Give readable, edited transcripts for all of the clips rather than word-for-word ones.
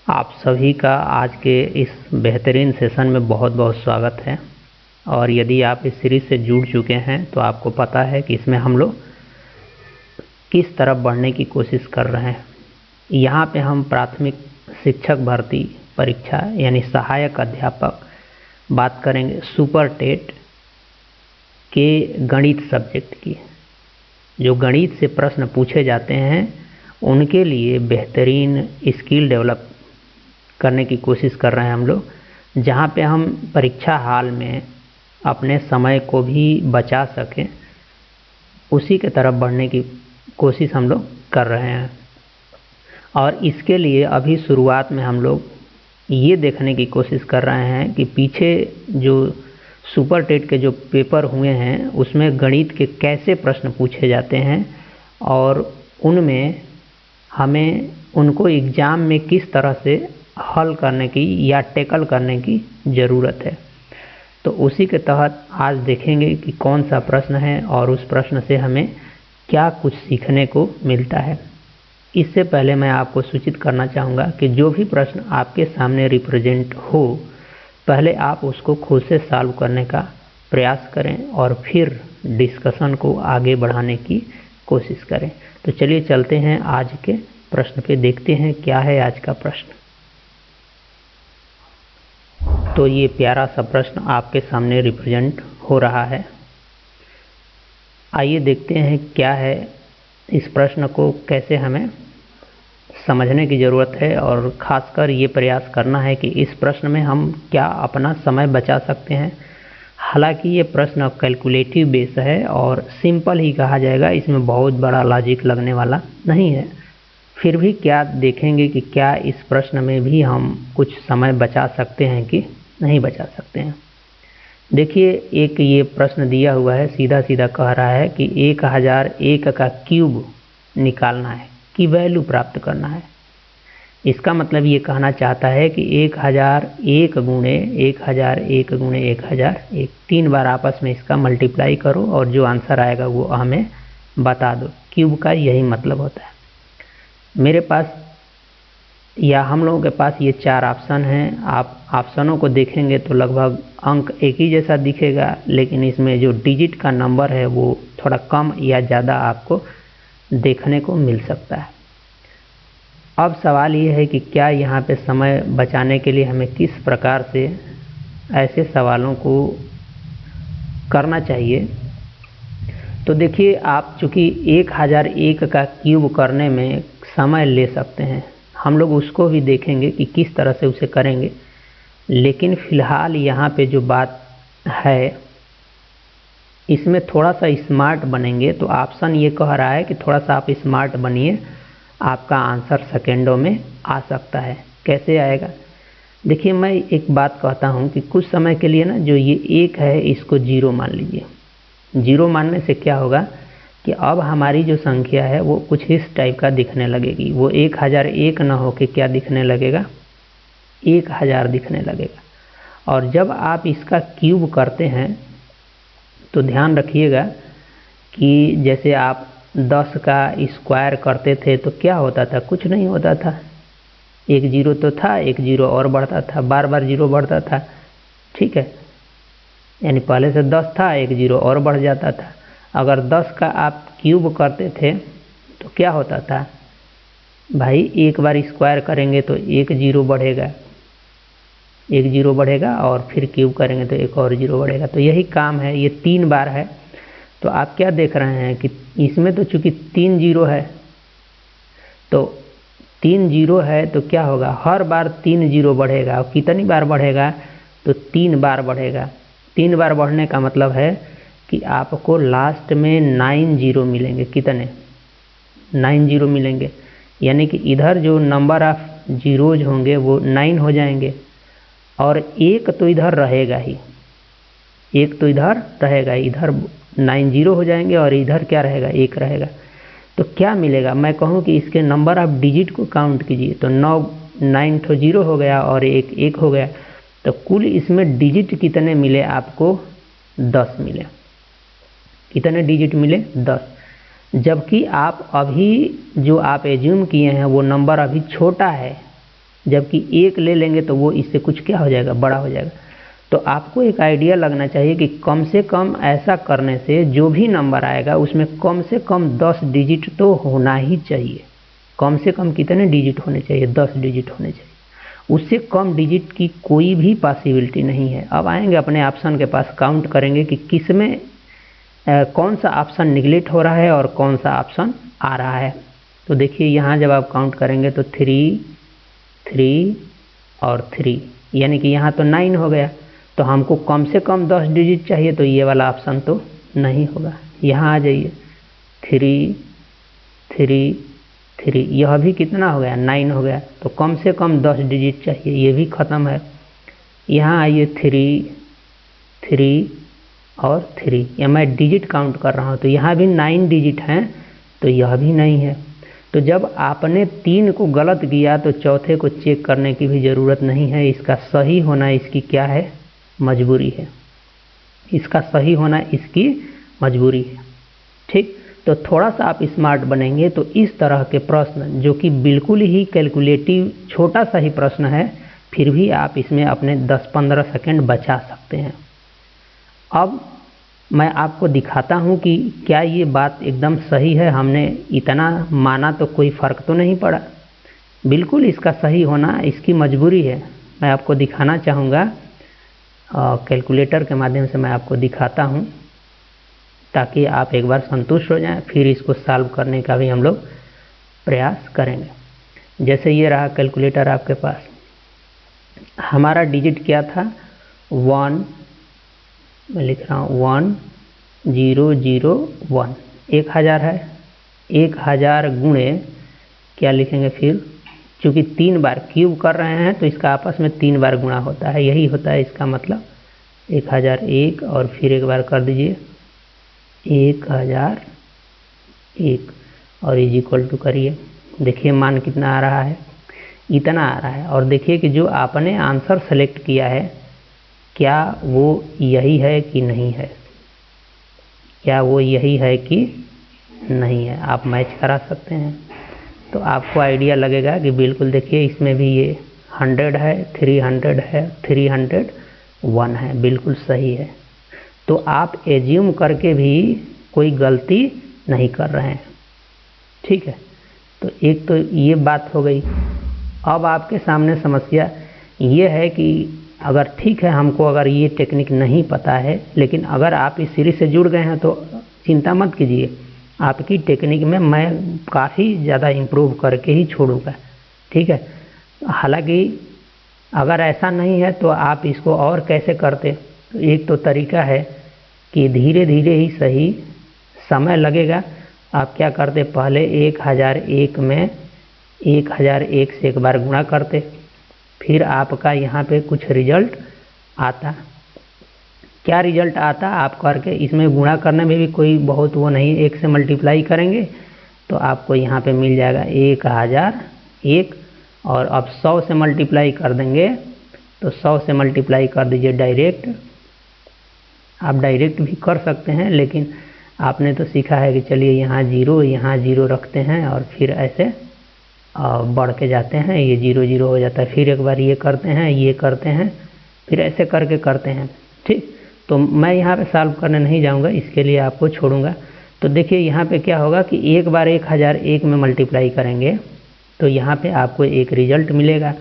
आप सभी का आज के इस बेहतरीन सेशन में बहुत बहुत स्वागत है। और यदि आप इस सीरीज़ से जुड़ चुके हैं तो आपको पता है कि इसमें हम लोग किस तरफ बढ़ने की कोशिश कर रहे हैं। यहाँ पे हम प्राथमिक शिक्षक भर्ती परीक्षा यानी सहायक अध्यापक बात करेंगे सुपर टेट के गणित सब्जेक्ट की। जो गणित से प्रश्न पूछे जाते हैं उनके लिए बेहतरीन स्किल डेवलप करने की कोशिश कर रहे हैं हम लोग, जहाँ पे हम परीक्षा हाल में अपने समय को भी बचा सकें, उसी के तरफ बढ़ने की कोशिश हम लोग कर रहे हैं। और इसके लिए अभी शुरुआत में हम लोग ये देखने की कोशिश कर रहे हैं कि पीछे जो सुपर टेट के जो पेपर हुए हैं उसमें गणित के कैसे प्रश्न पूछे जाते हैं और उनमें हमें उनको एग्ज़ाम में किस तरह से हल करने की या टैकल करने की ज़रूरत है। तो उसी के तहत आज देखेंगे कि कौन सा प्रश्न है और उस प्रश्न से हमें क्या कुछ सीखने को मिलता है। इससे पहले मैं आपको सूचित करना चाहूँगा कि जो भी प्रश्न आपके सामने रिप्रेजेंट हो, पहले आप उसको खुद से सॉल्व करने का प्रयास करें और फिर डिस्कशन को आगे बढ़ाने की कोशिश करें। तो चलिए चलते हैं आज के प्रश्न पे, देखते हैं क्या है आज का प्रश्न। तो ये प्यारा सा प्रश्न आपके सामने रिप्रेजेंट हो रहा है। आइए देखते हैं क्या है, इस प्रश्न को कैसे हमें समझने की ज़रूरत है और ख़ासकर ये प्रयास करना है कि इस प्रश्न में हम क्या अपना समय बचा सकते हैं। हालांकि ये प्रश्न कैलकुलेटिव बेस है और सिंपल ही कहा जाएगा, इसमें बहुत बड़ा लॉजिक लगने वाला नहीं है। फिर भी क्या देखेंगे कि क्या इस प्रश्न में भी हम कुछ समय बचा सकते हैं कि नहीं बचा सकते हैं। देखिए, एक ये प्रश्न दिया हुआ है, सीधा सीधा कह रहा है कि 1001 का क्यूब निकालना है, की वैल्यू प्राप्त करना है। इसका मतलब ये कहना चाहता है कि 1001 गुणे 1001 गुणे 1001 3 बार आपस में इसका मल्टीप्लाई करो और जो आंसर आएगा वो हमें बता दो। क्यूब का यही मतलब होता है। मेरे पास या हम लोगों के पास ये 4 ऑप्शन हैं। आप ऑप्शनों को देखेंगे तो लगभग अंक एक ही जैसा दिखेगा, लेकिन इसमें जो डिजिट का नंबर है वो थोड़ा कम या ज़्यादा आपको देखने को मिल सकता है। अब सवाल ये है कि क्या यहाँ पे समय बचाने के लिए हमें किस प्रकार से ऐसे सवालों को करना चाहिए। तो देखिए, आप चूँकि 1001 का क्यूब करने में समय ले सकते हैं, हम लोग उसको भी देखेंगे कि किस तरह से उसे करेंगे। लेकिन फ़िलहाल यहाँ पे जो बात है इसमें थोड़ा सा स्मार्ट बनेंगे। तो ऑप्शन ये कह रहा है कि थोड़ा सा आप स्मार्ट बनिए, आपका आंसर सेकेंडों में आ सकता है। कैसे आएगा? देखिए, मैं एक बात कहता हूँ कि कुछ समय के लिए ना जो ये 1 है इसको 0 मान लीजिए। 0 मानने से क्या होगा कि अब हमारी जो संख्या है वो कुछ इस टाइप का दिखने लगेगी। वो 1001 ना होके क्या दिखने लगेगा, 1000 दिखने लगेगा। और जब आप इसका क्यूब करते हैं तो ध्यान रखिएगा कि जैसे आप 10 का स्क्वायर करते थे तो क्या होता था, कुछ नहीं होता था। एक 0 तो था, एक 0 और बढ़ता था, बार बार 0 बढ़ता था, ठीक है। यानी पहले से 10 था, एक 0 और बढ़ जाता था। अगर 10 का आप क्यूब करते थे तो क्या होता था भाई, एक बार स्क्वायर करेंगे तो एक 0 बढ़ेगा, एक 0 बढ़ेगा और फिर क्यूब करेंगे तो एक और 0 बढ़ेगा। तो यही काम है, ये 3 बार है। तो आप क्या देख रहे हैं कि इसमें तो चूँकि 3 0 है, तो 3 0 है तो क्या होगा, हर बार 3 0 बढ़ेगा। और कितनी बार बढ़ेगा, तो 3 बार बढ़ेगा। 3 बार बढ़ने का मतलब है कि आपको लास्ट में 9 0 मिलेंगे। कितने? 9 0 मिलेंगे। यानी कि इधर जो नंबर ऑफ जीरोज होंगे वो 9 हो जाएंगे और एक तो इधर रहेगा ही, एक तो इधर रहेगा, इधर 9 0 हो जाएंगे और इधर क्या रहेगा, 1 रहेगा। तो क्या मिलेगा, मैं कहूँ कि इसके नंबर ऑफ डिजिट को काउंट कीजिए तो 9 तो 0 हो गया और 1 हो गया। तो कुल इसमें डिजिट कितने मिले आपको, 10 मिले। कितने डिजिट मिले, 10। जबकि आप अभी जो आप एज्यूम किए हैं वो नंबर अभी छोटा है, जबकि 1 ले लेंगे तो वो इससे कुछ क्या हो जाएगा, बड़ा हो जाएगा। तो आपको एक आइडिया लगना चाहिए कि कम से कम ऐसा करने से जो भी नंबर आएगा उसमें कम से कम 10 डिजिट तो होना ही चाहिए। कम से कम कितने डिजिट होने चाहिए, 10 डिजिट होने चाहिए। उससे कम डिजिट की कोई भी पॉसिबिलिटी नहीं है। अब आएंगे अपने ऑप्शन के पास, काउंट करेंगे कि किस में कौन सा ऑप्शन निगलेक्ट हो रहा है और कौन सा ऑप्शन आ रहा है। तो देखिए यहाँ जब आप काउंट करेंगे तो 3 3 और 3, यानी कि यहाँ तो 9 हो गया। तो हमको कम से कम 10 डिजिट चाहिए, तो ये वाला ऑप्शन तो नहीं होगा। यहाँ आ जाइए, 3 3 3, यह भी कितना हो गया, 9 हो गया। तो कम से कम 10 डिजिट चाहिए, ये भी ख़त्म है। यहाँ आइए 3 3 और 3, या मैं डिजिट काउंट कर रहा हूँ तो यहाँ भी 9 डिजिट हैं, तो यह भी नहीं है। तो जब आपने 3 को गलत किया तो चौथे को चेक करने की भी ज़रूरत नहीं है। इसका सही होना इसकी क्या है, मजबूरी है। इसका सही होना इसकी मजबूरी है। ठीक, तो थोड़ा सा आप स्मार्ट बनेंगे तो इस तरह के प्रश्न, जो कि बिल्कुल ही कैलकुलेटिव छोटा सा ही प्रश्न है, फिर भी आप इसमें अपने 10-15 सेकंड बचा सकते हैं। अब मैं आपको दिखाता हूं कि क्या ये बात एकदम सही है। हमने इतना माना तो कोई फ़र्क तो नहीं पड़ा। बिल्कुल इसका सही होना इसकी मजबूरी है। मैं आपको दिखाना चाहूँगा, कैलकुलेटर के माध्यम से मैं आपको दिखाता हूँ ताकि आप एक बार संतुष्ट हो जाएं। फिर इसको सॉल्व करने का भी हम लोग प्रयास करेंगे। जैसे ये रहा कैलकुलेटर आपके पास, हमारा डिजिट क्या था, 1, मैं लिख रहा हूँ 1001, 1000 है। 1000 गुणे क्या लिखेंगे फिर, चूँकि 3 बार क्यूब कर रहे हैं तो इसका आपस में 3 बार गुणा होता है, यही होता है इसका मतलब। 1001 और फिर एक बार कर दीजिए 1001 और इज इक्वल टू करिए। देखिए मान कितना आ रहा है, इतना आ रहा है। और देखिए कि जो आपने आंसर सेलेक्ट किया है क्या वो यही है कि नहीं है, क्या वो यही है कि नहीं है। आप मैच करा सकते हैं तो आपको आइडिया लगेगा कि बिल्कुल देखिए इसमें भी ये 100 है, 300 है, 301 है, बिल्कुल सही है। तो आप एज्यूम करके भी कोई गलती नहीं कर रहे हैं। ठीक है, तो एक तो ये बात हो गई। अब आपके सामने समस्या ये है कि अगर ठीक है हमको अगर ये टेक्निक नहीं पता है, लेकिन अगर आप इस सीरीज से जुड़ गए हैं तो चिंता मत कीजिए, आपकी टेक्निक में मैं काफ़ी ज़्यादा इम्प्रूव करके ही छोड़ूंगा। ठीक है, हालांकि अगर ऐसा नहीं है तो आप इसको और कैसे करते। तो एक तो तरीका है कि धीरे धीरे ही सही, समय लगेगा। आप क्या करते, पहले 1001 में 1001 से एक बार गुणा करते, फिर आपका यहाँ पे कुछ रिजल्ट आता। क्या रिजल्ट आता आप करके, इसमें गुणा करने में भी कोई बहुत वो नहीं, 1 से मल्टीप्लाई करेंगे तो आपको यहाँ पे मिल जाएगा 1001। और अब 100 से मल्टीप्लाई कर देंगे तो 100 से मल्टीप्लाई कर दीजिए डायरेक्ट। आप डायरेक्ट भी कर सकते हैं, लेकिन आपने तो सीखा है कि चलिए यहाँ 0 यहाँ 0 रखते हैं और फिर ऐसे बढ़ के जाते हैं, ये 0 0 हो जाता है। फिर एक बार ये करते हैं, ये करते हैं, फिर ऐसे करके करते हैं। ठीक, तो मैं यहाँ पे सॉल्व करने नहीं जाऊँगा, इसके लिए आपको छोड़ूंगा। तो देखिए यहाँ पे क्या होगा कि एक बार 1001 में मल्टीप्लाई करेंगे तो यहाँ पे आपको एक रिजल्ट मिलेगा।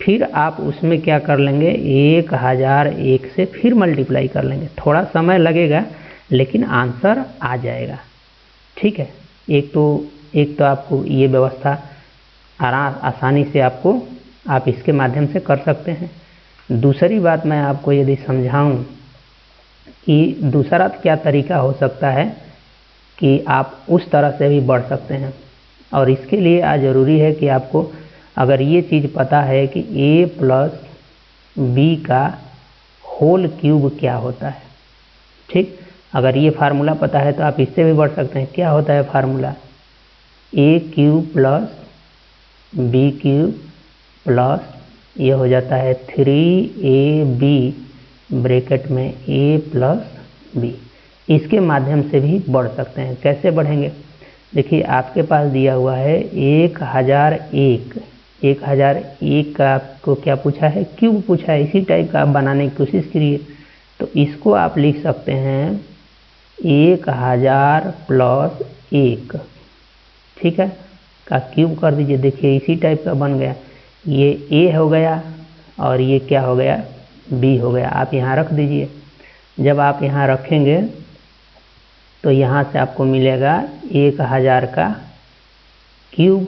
फिर आप उसमें क्या कर लेंगे, 1001 से फिर मल्टीप्लाई कर लेंगे। थोड़ा समय लगेगा लेकिन आंसर आ जाएगा। ठीक है, एक तो आपको ये व्यवस्था आसानी से आप इसके माध्यम से कर सकते हैं। दूसरी बात मैं आपको यदि समझाऊं कि दूसरा क्या तरीका हो सकता है कि आप उस तरह से भी बढ़ सकते हैं। और इसके लिए ज़रूरी है कि आपको अगर ये चीज़ पता है कि a प्लस बी का होल क्यूब क्या होता है। ठीक, अगर ये फार्मूला पता है तो आप इससे भी बढ़ सकते हैं। क्या होता है formula, a cube plus B cube plus ये हो जाता है 3ab ब्रैकेट में a प्लस बी। इसके माध्यम से भी बढ़ सकते हैं। कैसे बढ़ेंगे, देखिए आपके पास दिया हुआ है 1001 1001 का आपको क्या पूछा है, क्यूब पूछा है, इसी टाइप का आप बनाने की कोशिश करिए। तो इसको आप लिख सकते हैं 1000 प्लस 1, ठीक है, का क्यूब कर दीजिए। देखिए इसी टाइप का बन गया, ये ए हो गया और ये क्या हो गया, बी हो गया। आप यहाँ रख दीजिए। जब आप यहाँ रखेंगे तो यहाँ से आपको मिलेगा 1000 का क्यूब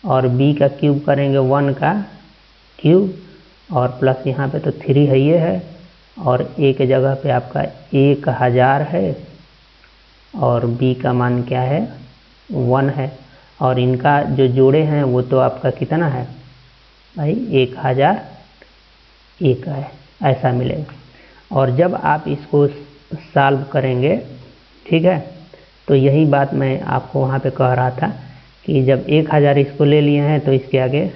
और बी का क्यूब करेंगे 1 का क्यूब और प्लस यहाँ पे तो 3 है ये है और ए के जगह पे आपका 1000 है और बी का मान क्या है 1 है और इनका जो जोड़े हैं वो तो आपका कितना है भाई 1001 है, ऐसा मिलेगा। और जब आप इसको सॉल्व करेंगे, ठीक है, तो यही बात मैं आपको वहाँ पे कह रहा था कि जब 1000 इसको ले लिए हैं तो इसके आगे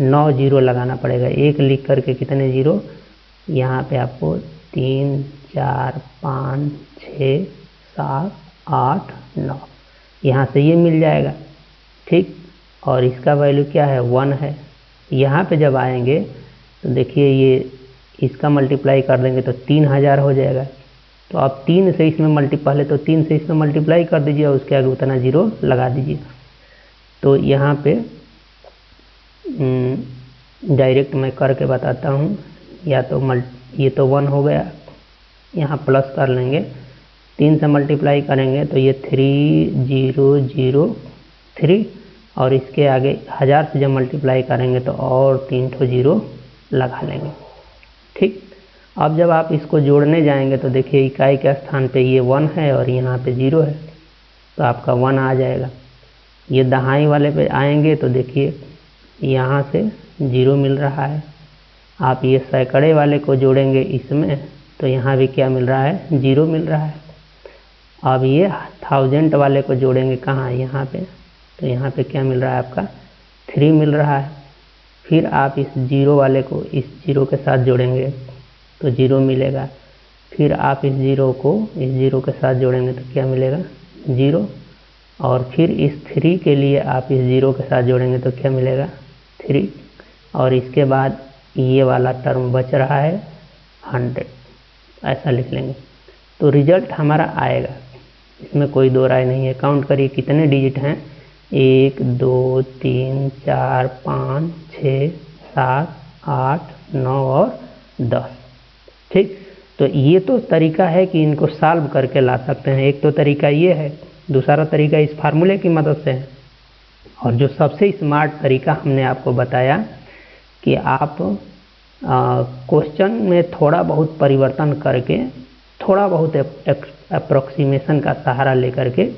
9 जीरो लगाना पड़ेगा। एक लिख करके कितने जीरो, यहाँ पे आपको 3 4 5 6 7 8 9, यहाँ से ये मिल जाएगा, ठीक। और इसका वैल्यू क्या है 1 है। यहाँ पे जब आएंगे तो देखिए ये इसका मल्टीप्लाई कर देंगे तो 3000 हो जाएगा। तो आप 3 से इसमें पहले तो 3 से इसमें मल्टीप्लाई कर दीजिए और उसके आगे उतना जीरो लगा दीजिए। तो यहाँ पे डायरेक्ट मैं करके बताता हूँ, या तो ये तो 1 हो गया, यहाँ प्लस कर लेंगे, 3 से मल्टीप्लाई करेंगे तो ये 3003 और इसके आगे 1000 से जब मल्टीप्लाई करेंगे तो और 3 ठो जीरो लगा लेंगे, ठीक। अब जब आप इसको जोड़ने जाएंगे तो देखिए इकाई के स्थान पे ये 1 है और यहाँ पे 0 है तो आपका 1 आ जाएगा। ये दहाई वाले पे आएंगे तो देखिए यहाँ से 0 मिल रहा है। आप ये सैकड़े वाले को जोड़ेंगे इसमें तो यहाँ भी क्या मिल रहा है 0 मिल रहा है। अब ये 1000 वाले को जोड़ेंगे कहाँ, यहाँ पे, तो यहाँ पे क्या मिल रहा है आपका 3 मिल रहा है। फिर आप इस 0 वाले को इस 0 के साथ जोड़ेंगे तो 0 मिलेगा। फिर आप इस 0 को इस 0 के साथ जोड़ेंगे तो क्या मिलेगा 0 और फिर इस 3 के लिए आप इस 0 के साथ जोड़ेंगे तो क्या मिलेगा 3 और इसके बाद ये वाला टर्म बच रहा है 100, ऐसा लिख लेंगे तो रिजल्ट हमारा आएगा, इसमें कोई दो राय नहीं है। काउंट करिए कितने डिजिट हैं, 1 2 3 4 5 6 7 8 9 और 10, ठीक। तो ये तो तरीका है कि इनको सॉल्व करके ला सकते हैं। एक तो तरीका ये है, दूसरा तरीका इस फार्मूले की मदद से है और जो सबसे स्मार्ट तरीका हमने आपको बताया कि आप क्वेश्चन में थोड़ा बहुत परिवर्तन करके, थोड़ा बहुत अप्रोक्सीमेशन का सहारा लेकर के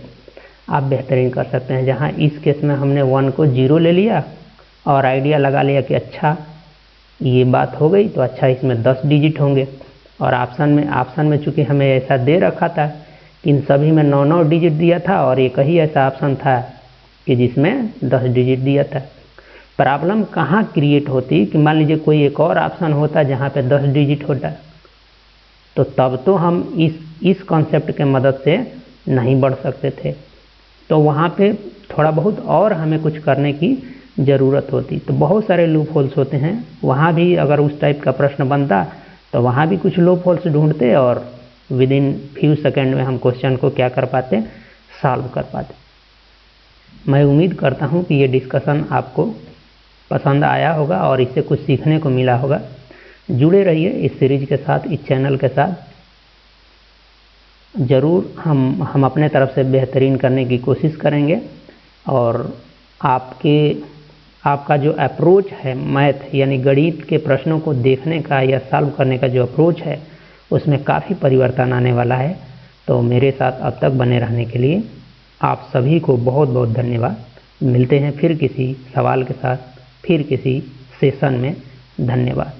आप बेहतरीन कर सकते हैं। जहां इस केस में हमने 1 को 0 ले लिया और आइडिया लगा लिया कि अच्छा ये बात हो गई तो अच्छा इसमें 10 डिजिट होंगे और ऑप्शन में चूंकि हमें ऐसा दे रखा था कि इन सभी में 9 डिजिट दिया था और एक ही ऐसा ऑप्शन था कि जिसमें 10 डिजिट दिया था। प्रॉब्लम कहाँ क्रिएट होती कि मान लीजिए कोई एक और ऑप्शन होता जहाँ पे 10 डिजिट होता तो तब तो हम इस कॉन्सेप्ट के मदद से नहीं बढ़ सकते थे, तो वहाँ पे थोड़ा बहुत और हमें कुछ करने की ज़रूरत होती। तो बहुत सारे लूप होल्स होते हैं, वहाँ भी अगर उस टाइप का प्रश्न बनता तो वहाँ भी कुछ लूप होल्स ढूंढते और विद इन फ्यू सेकेंड में हम क्वेश्चन को क्या कर पाते, सॉल्व कर पाते। मैं उम्मीद करता हूँ कि ये डिस्कशन आपको पसंद आया होगा और इससे कुछ सीखने को मिला होगा। जुड़े रहिए इस सीरीज के साथ, इस चैनल के साथ। ज़रूर हम अपने तरफ से बेहतरीन करने की कोशिश करेंगे और आपका जो अप्रोच है मैथ यानी गणित के प्रश्नों को देखने का या सॉल्व करने का जो अप्रोच है उसमें काफ़ी परिवर्तन आने वाला है। तो मेरे साथ अब तक बने रहने के लिए आप सभी को बहुत बहुत धन्यवाद। मिलते हैं फिर किसी सवाल के साथ, फिर किसी सेशन में। धन्यवाद।